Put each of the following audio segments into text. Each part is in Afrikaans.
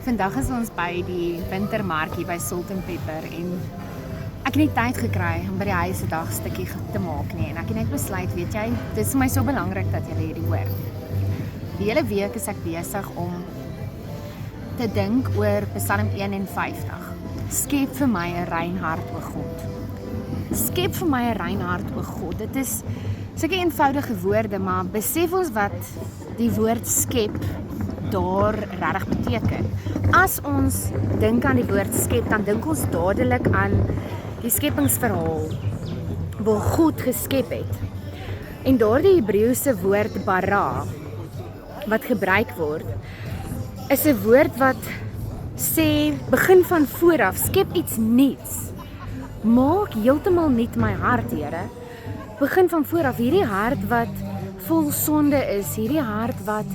Vandag is ons by die wintermarkie by Salt and Pepper en ek het nie tyd gekry om by die huis 'n dagstukkie te maak nie en ek het net besluit, weet jy, dit is vir my so belangrik dat julle hierdie hoor. Die hele week is ek besig om te dink oor Psalm 51. Skep vir my 'n rein hart, o God. Skep vir my 'n rein hart, o God. Dit is sulke eenvoudige woorde, maar besef ons wat die woord skep daar regtig beteken. As ons dink aan die woord skep, dan dink ons dadelik aan die skepingsverhaal waar God geskep het. En daardie Hebreëse woord bara wat gebruik word, is 'n woord wat sê begin van voor af, skep iets nuuts. Maak heeltemal nuut my hart, Here. Begin van voor af, hierdie hart wat vol sonde is, hierdie hart wat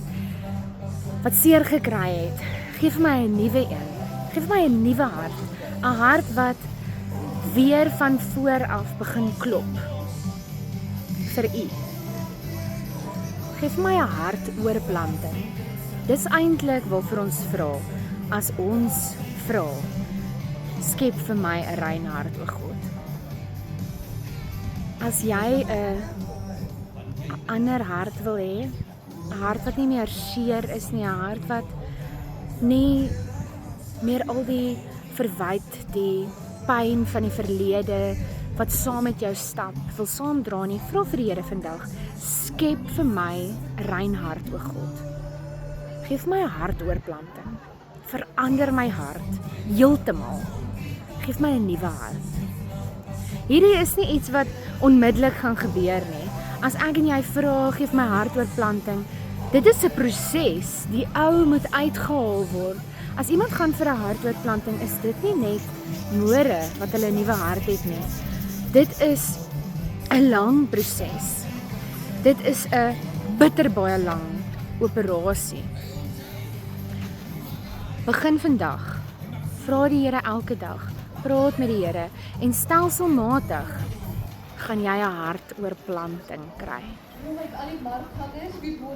seer gekry het. Geef my 'n nuwe een. Geef my 'n nuwe hart. 'n Hart wat weer van voor af begin klop vir U. Geef my 'n hart oorplanting. Dis eintlik waarvoor ons vra. As ons vra, skep vir my 'n rein hart, o God. As jy 'n ander hart wil hê, 'n hart wat nie meer seer is nie, 'n hart wat nie meer al die verwyte, die pyn van die verlede wat saam met jou stap, wil saamdra nie, vra vir die Here vandag, skep vir my 'n rein hart, o God. Geef my 'n hart oorplanting. Verander my hart heeltemal. Geef my 'n nuwe hart. Hierdie is nie iets wat onmiddellik gaan gebeur nie. As ek en jy vra, geef my hart oorplanting, dit is 'n proses. Die ou moet uitgehaal word. As iemand gaan vir 'n hartoortplanting, is dit nie net môre wat hulle 'n nuwe hart het nie. Dit is 'n lang proses. Dit is 'n bitter baie lang operasie. Begin vandag. Vra die Here elke dag. Praat met die Here en stelselmatig gaan jy 'n hartoortplanting kry.